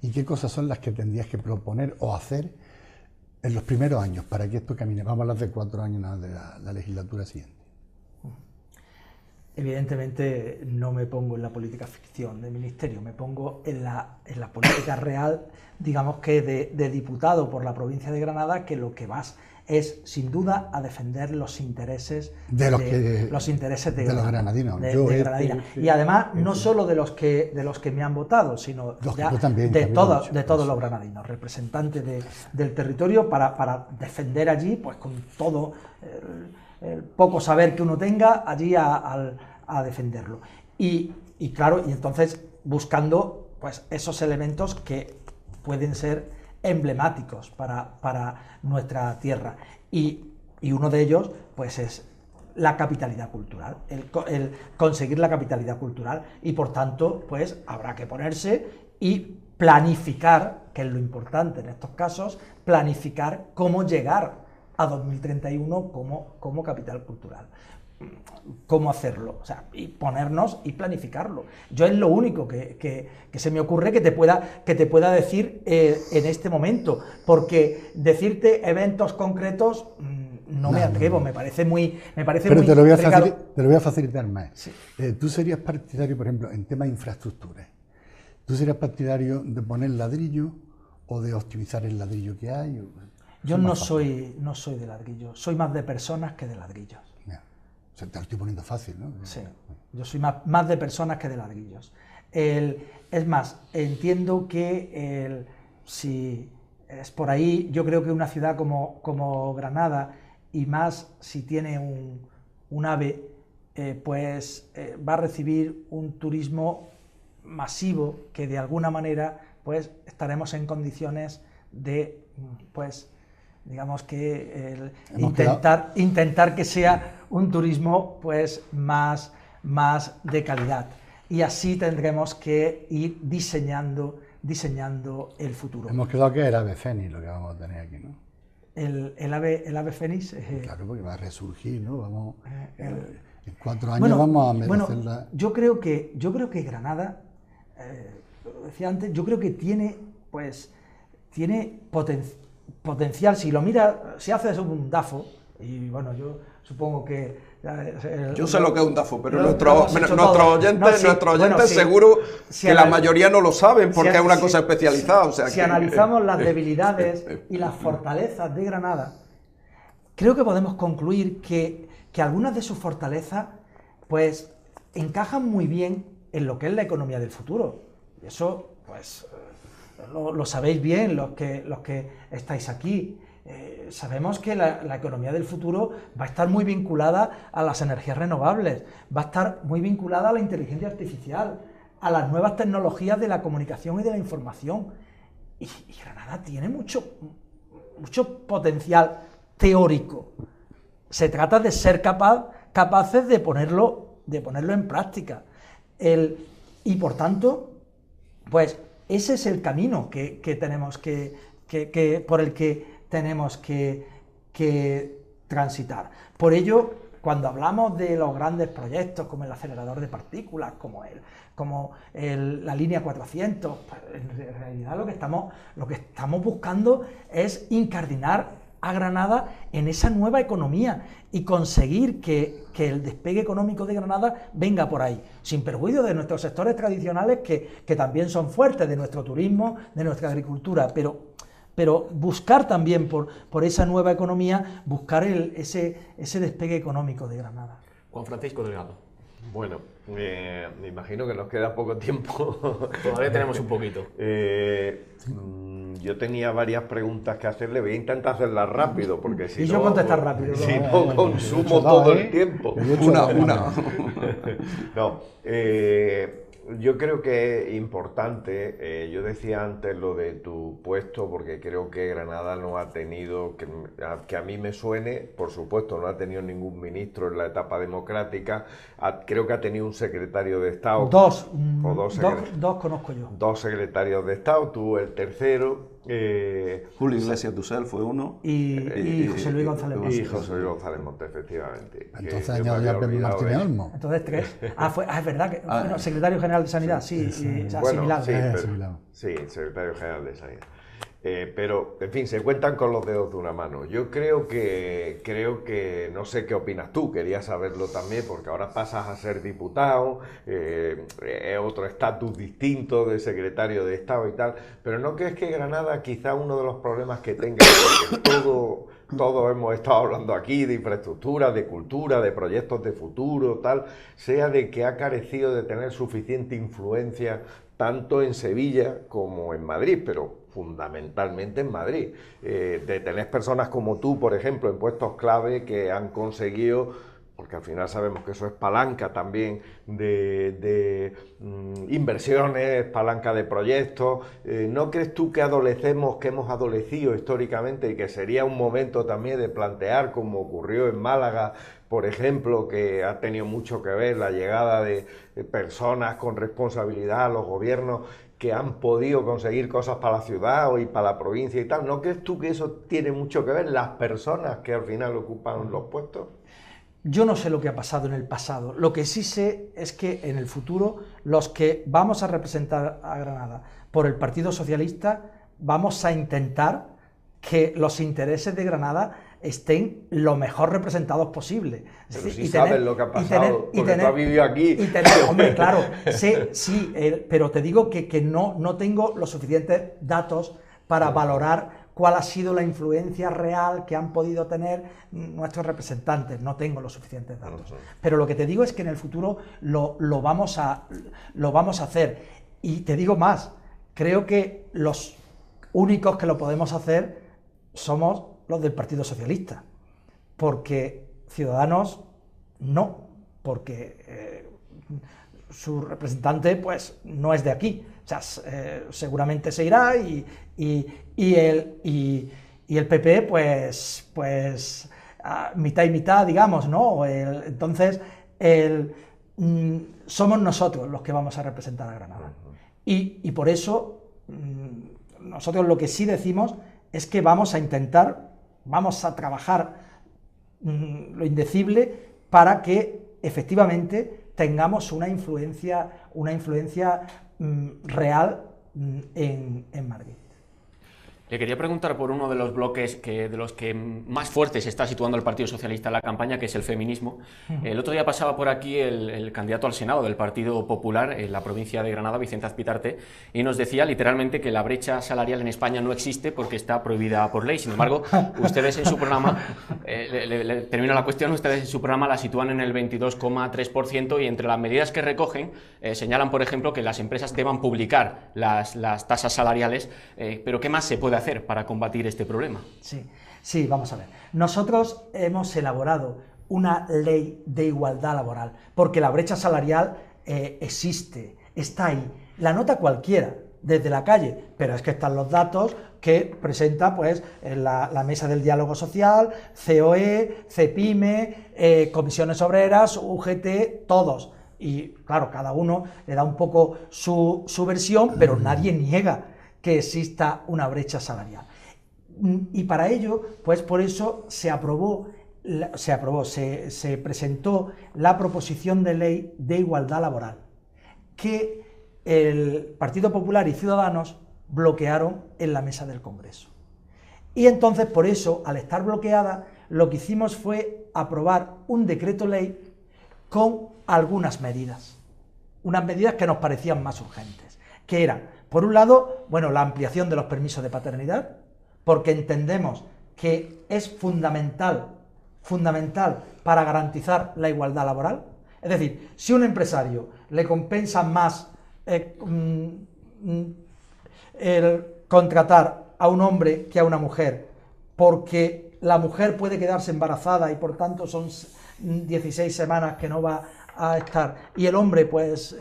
¿Y qué cosas son las que tendrías que proponer o hacer en los primeros años para que esto camine? Vamos a hablar de 4 años de la legislatura siguiente. Evidentemente no me pongo en la política ficción de ministerio, me pongo en la política real, digamos que de diputado por la provincia de Granada, que lo que vas es sin duda a defender los intereses de los granadinos. Granadina. Y además no solo de los que me han votado, sino de todos los granadinos, representantes del territorio para defender allí, pues con todo el poco saber que uno tenga allí a defenderlo. Y claro, y entonces buscando pues esos elementos que pueden ser emblemáticos para nuestra tierra. Y uno de ellos pues es la capitalidad cultural, el conseguir la capitalidad cultural, y por tanto pues habrá que ponerse y planificar, que es lo importante en estos casos, planificar cómo llegar a 2031 como capital cultural. Cómo hacerlo, o sea, y ponernos y planificarlo. Yo es lo único que se me ocurre que te pueda decir en este momento, porque decirte eventos concretos no me atrevo, me parece muy Pero te lo voy a facilitar más. Sí. Tú serías partidario, por ejemplo, en tema de infraestructuras, ¿tú serías partidario de poner ladrillo o de optimizar el ladrillo que hay? Yo no soy de ladrillo, soy más de personas que de ladrillos. Se te lo estoy poniendo fácil, ¿no? Sí, yo soy más de personas que de ladrillos. Es más, entiendo que si es por ahí, yo creo que una ciudad como Granada, y más si tiene un AVE, pues va a recibir un turismo masivo que de alguna manera pues estaremos en condiciones de, pues, digamos que intentar que sea un turismo pues más de calidad, y así tendremos que ir diseñando el futuro. Hemos quedado que era ave fénix lo que vamos a tener aquí, ¿no? El ave fénix. Claro, porque va a resurgir, ¿no? Vamos, en 4 años vamos a merecerla. Yo creo que Granada, lo decía antes, yo creo que tiene potencial. Si lo mira, si haces un DAFO, y bueno, yo supongo que... yo sé lo que es un DAFO, pero nuestros oyentes seguro que la mayoría no lo saben porque es una cosa especializada. O sea, si analizamos las debilidades y las fortalezas de Granada, creo que podemos concluir que algunas de sus fortalezas pues encajan muy bien en lo que es la economía del futuro. Y eso, pues... Lo sabéis bien los que estáis aquí. Sabemos que la economía del futuro va a estar muy vinculada a las energías renovables, va a estar muy vinculada a la inteligencia artificial, a las nuevas tecnologías de la comunicación y de la información. Y Granada tiene mucho potencial teórico. Se trata de ser capaces de ponerlo en práctica. Y por tanto, pues ese es el camino que tenemos por el que tenemos que transitar. Por ello, cuando hablamos de los grandes proyectos como el acelerador de partículas, como la línea 400, pues en realidad lo que estamos buscando es incardinar a Granada en esa nueva economía y conseguir que el despegue económico de Granada venga por ahí, sin perjuicio de nuestros sectores tradicionales que también son fuertes, de nuestro turismo, de nuestra agricultura, pero buscar también por esa nueva economía, buscar ese despegue económico de Granada. Juan Francisco Delgado. Bueno, me imagino que nos queda poco tiempo. Todavía tenemos un poquito. Yo tenía varias preguntas que hacerle, voy a intentar hacerlas rápido, porque si yo contestar rápido. Si no, consumo todo el tiempo. Una. No, Yo creo que es importante, yo decía antes lo de tu puesto, porque creo que Granada no ha tenido, que a mí me suene, por supuesto, no ha tenido ningún ministro en la etapa democrática, creo que ha tenido un secretario de Estado. Dos conozco yo. Dos secretarios de Estado, tú el tercero. Julio Iglesias Dussel fue uno. Y José Luis González Montes. Y José Luis González Montes, efectivamente. Entonces añado ya Pedro Martínez Olmo. Entonces 3. Es verdad que bueno, secretario general de Sanidad, sí, Bueno, asimilado. Sí, secretario general de Sanidad. Pero, en fin, se cuentan con los dedos de una mano. Yo creo que, no sé qué opinas tú, quería saberlo también, porque ahora pasas a ser diputado, es otro estatus distinto de secretario de Estado y tal, pero ¿no crees que Granada quizá uno de los problemas que tenga, porque todos hemos estado hablando aquí de infraestructura, de cultura, de proyectos de futuro, tal, sea de que ha carecido de tener suficiente influencia tanto en Sevilla como en Madrid, pero fundamentalmente en Madrid, de tener personas como tú, por ejemplo, en puestos clave que han conseguido, porque al final sabemos que eso es palanca también de inversiones, palanca de proyectos. ¿No crees tú que hemos adolecido históricamente y que sería un momento también de plantear, como ocurrió en Málaga, por ejemplo, que ha tenido mucho que ver la llegada de personas con responsabilidad a los gobiernos que han podido conseguir cosas para la ciudad y para la provincia y tal? ¿No crees tú que eso tiene mucho que ver, las personas que al final ocupan los puestos? Yo no sé lo que ha pasado en el pasado. Lo que sí sé es que en el futuro los que vamos a representar a Granada por el Partido Socialista vamos a intentar que los intereses de Granada estén lo mejor representados posible. Pero si sabes lo que ha pasado, porque tú has vivido aquí. Hombre, claro, sí, pero te digo que no tengo los suficientes datos para valorar cuál ha sido la influencia real que han podido tener nuestros representantes. No tengo los suficientes datos. Pero lo que te digo es que en el futuro lo vamos a hacer. Y te digo más, creo que los únicos que lo podemos hacer somos los del Partido Socialista, porque Ciudadanos no, porque su representante pues no es de aquí, o sea, seguramente se irá y el PP pues mitad y mitad, digamos, ¿no? Entonces somos nosotros los que vamos a representar a Granada y por eso nosotros lo que sí decimos es que vamos a trabajar lo indecible para que efectivamente tengamos una influencia real en Madrid. Le quería preguntar por uno de los bloques de los que más fuerte se está situando el Partido Socialista en la campaña, que es el feminismo. El otro día pasaba por aquí el candidato al Senado del Partido Popular en la provincia de Granada, Vicente Azpitarte, y nos decía literalmente que la brecha salarial en España no existe porque está prohibida por ley. Sin embargo, ustedes en su programa, termino la cuestión, ustedes en su programa la sitúan en el 22,3% y entre las medidas que recogen señalan, por ejemplo, que las empresas deban publicar las tasas salariales, pero ¿qué más se puede hacer para combatir este problema? Sí, vamos a ver. Nosotros hemos elaborado una ley de igualdad laboral, porque la brecha salarial existe, está ahí. La nota cualquiera, desde la calle, pero es que están los datos que presenta pues la Mesa del Diálogo Social, COE, CEPIME, Comisiones Obreras, UGT, todos. Y claro, cada uno le da un poco su versión, pero nadie niega que exista una brecha salarial. Y para ello, pues por eso se presentó la proposición de ley de igualdad laboral, que el Partido Popular y Ciudadanos bloquearon en la mesa del Congreso. Y entonces, por eso, al estar bloqueada, lo que hicimos fue aprobar un decreto ley con algunas medidas, unas medidas que nos parecían más urgentes, que eran, por un lado, bueno, la ampliación de los permisos de paternidad, porque entendemos que es fundamental para garantizar la igualdad laboral. Es decir, si un empresario le compensa más el contratar a un hombre que a una mujer, porque la mujer puede quedarse embarazada y por tanto son 16 semanas que no va a estar, y el hombre pues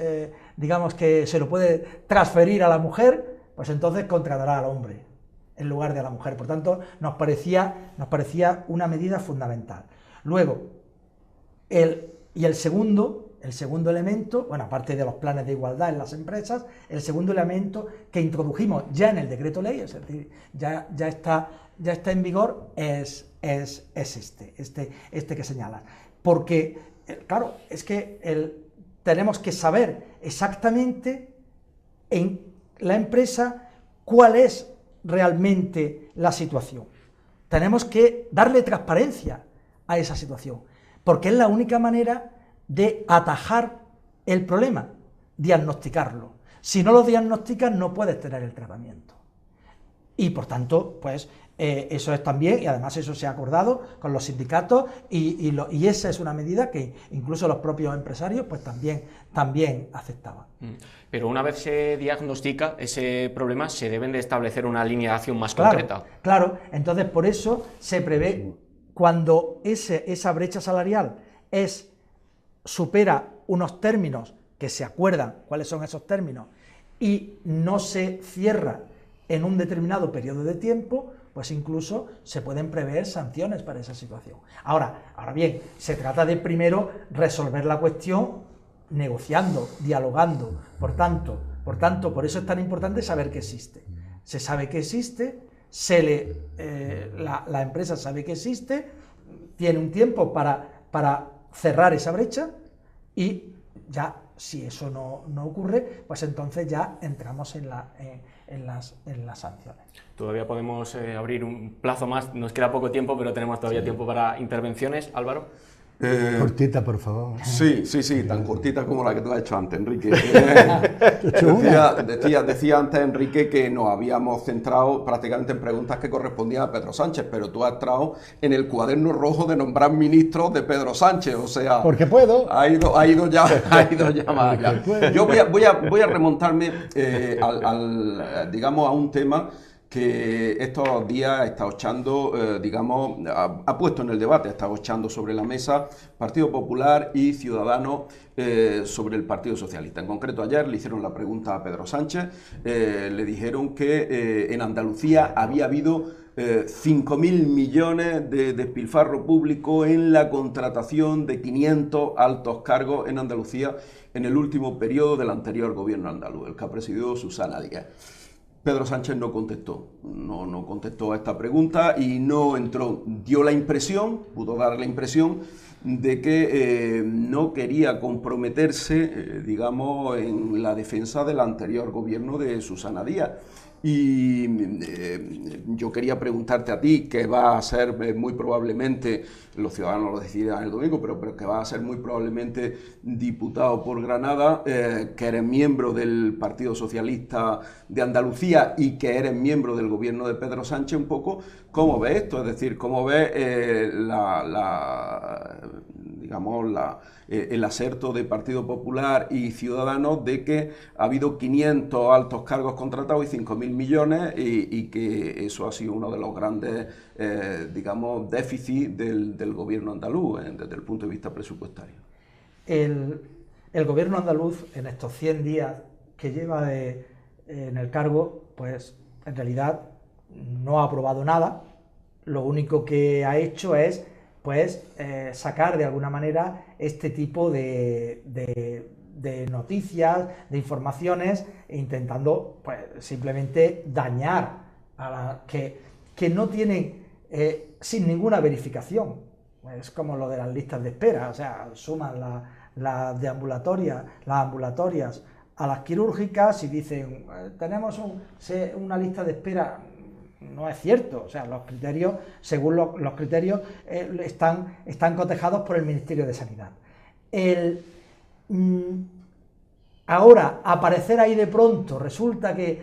digamos que se lo puede transferir a la mujer, pues entonces contratará al hombre en lugar de a la mujer. Por tanto, nos parecía una medida fundamental. Luego, el segundo elemento, bueno, aparte de los planes de igualdad en las empresas, el segundo elemento que introdujimos ya en el decreto ley, es decir, ya está en vigor, es este que señalas. Porque, claro, es que tenemos que saber exactamente en la empresa cuál es realmente la situación. Tenemos que darle transparencia a esa situación, porque es la única manera de atajar el problema, diagnosticarlo. Si no lo diagnosticas, no puedes tener el tratamiento. Y por tanto, pues eso es también, y además eso se ha acordado con los sindicatos, y esa es una medida que incluso los propios empresarios pues también aceptaban. Pero una vez se diagnostica ese problema, se deben de establecer una línea de acción más concreta. Claro, entonces por eso se prevé, cuando esa brecha salarial supera unos términos que se acuerdan, cuáles son esos términos, y no se cierra en un determinado periodo de tiempo, pues incluso se pueden prever sanciones para esa situación. Ahora bien, se trata de primero resolver la cuestión negociando, dialogando. Por tanto, por eso es tan importante saber que existe. Se sabe que existe, la empresa sabe que existe, tiene un tiempo para cerrar esa brecha, y ya, si eso no ocurre, pues entonces ya entramos en las sanciones. Todavía podemos abrir un plazo más, nos queda poco tiempo, pero tenemos todavía tiempo para intervenciones. Álvaro. Cortita, por favor. Sí, tan cortita como la que tú has hecho antes, Enrique. Decía antes, Enrique, que nos habíamos centrado prácticamente en preguntas que correspondían a Pedro Sánchez, pero tú has entrado en el cuaderno rojo de nombrar ministros de Pedro Sánchez, o sea... Porque puedo. Ha ido ya más allá. Yo voy a remontarme digamos, a un tema que estos días ha estado echando, ha puesto en el debate, ha estado echando sobre la mesa Partido Popular y Ciudadanos sobre el Partido Socialista. En concreto, ayer le hicieron la pregunta a Pedro Sánchez, le dijeron que en Andalucía había habido 5.000 millones de despilfarro público en la contratación de 500 altos cargos en Andalucía en el último periodo del anterior gobierno andaluz, el que ha presidido Susana Díaz. Pedro Sánchez no contestó a esta pregunta y no entró. Pudo dar la impresión de que no quería comprometerse, digamos, en la defensa del anterior gobierno de Susana Díaz. Y yo quería preguntarte a ti, que va a ser muy probablemente, los ciudadanos lo decidirán el domingo, pero que va a ser muy probablemente diputado por Granada, que eres miembro del Partido Socialista de Andalucía y que eres miembro del gobierno de Pedro Sánchez, un poco, ¿cómo ves esto? Es decir, ¿cómo ves el aserto de Partido Popular y Ciudadanos de que ha habido 500 altos cargos contratados y 5.000 millones y que eso ha sido uno de los grandes, déficits del gobierno andaluz desde el punto de vista presupuestario? El gobierno andaluz, en estos 100 días que lleva en el cargo, pues en realidad no ha aprobado nada. Lo único que ha hecho es sacar de alguna manera este tipo de noticias, de informaciones, intentando pues simplemente dañar a que no tienen sin ninguna verificación. Es como lo de las listas de espera, o sea, suman las ambulatorias a las quirúrgicas y dicen tenemos una lista de espera. No es cierto, o sea, los criterios, según los criterios, están cotejados por el Ministerio de Sanidad. Ahora, aparecer ahí de pronto, resulta que,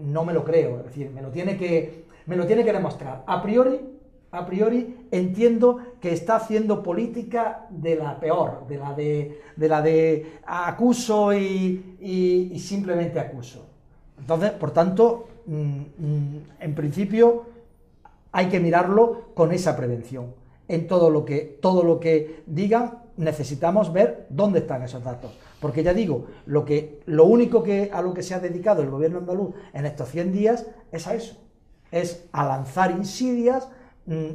no me lo creo, es decir, me lo tiene que demostrar. A priori entiendo que está haciendo política de la peor, de la de acuso y simplemente acuso. Entonces, por tanto, en principio hay que mirarlo con esa prevención. en todo lo que digan. Necesitamos ver dónde están esos datos, porque ya digo, lo único a lo que se ha dedicado el gobierno andaluz en estos 100 días es a eso, es a lanzar insidias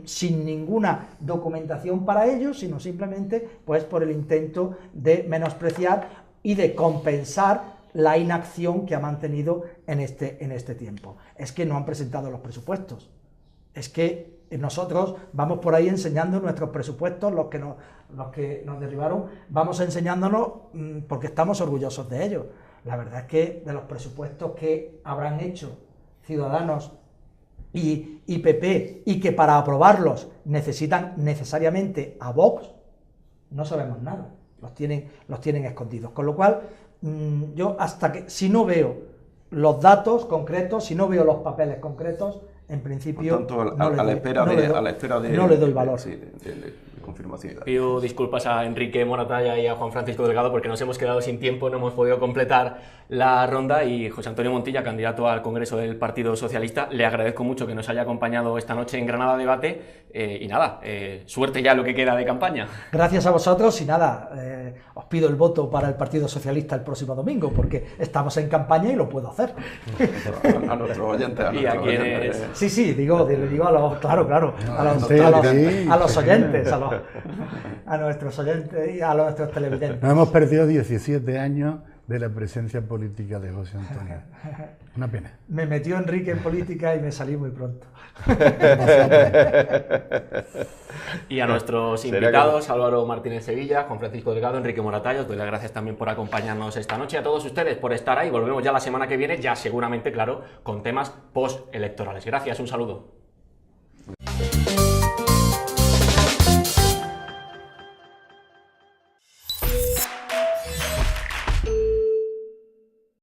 sin ninguna documentación para ello, sino simplemente pues por el intento de menospreciar y de compensar la inacción que ha mantenido en este tiempo. Es que no han presentado los presupuestos, es que nosotros vamos por ahí enseñando nuestros presupuestos, los que nos derribaron, vamos enseñándonos porque estamos orgullosos de ellos. La verdad es que de los presupuestos que habrán hecho Ciudadanos y PP, y que para aprobarlos necesitan necesariamente a Vox, no sabemos nada, los tienen escondidos. Con lo cual, yo si no veo los datos concretos, si no veo los papeles concretos, en principio, por tanto, a la espera de no le doy valor. De confirmación. Pido disculpas a Enrique Moratalla y a Juan Francisco Delgado porque nos hemos quedado sin tiempo, no hemos podido completar la ronda, y José Antonio Montilla, candidato al Congreso del Partido Socialista, le agradezco mucho que nos haya acompañado esta noche en Granada Debate, y nada, suerte ya lo que queda de campaña. Gracias a vosotros y nada, os pido el voto para el Partido Socialista el próximo domingo porque estamos en campaña y lo puedo hacer. A nuestros oyentes. ¿Y a quiénes? Sí, digo a los, claro, a los oyentes, a nuestros oyentes y a nuestros televidentes. Nos hemos perdido 17 años de la presencia política de José Antonio. Una pena. Me metió Enrique en política y me salí muy pronto. Y a nuestros invitados, Álvaro Martínez Sevilla, Juan Francisco Delgado, Enrique Moratalla, os doy las gracias también por acompañarnos esta noche, y a todos ustedes por estar ahí. Volvemos ya la semana que viene, ya seguramente, claro, con temas postelectorales. Gracias, un saludo.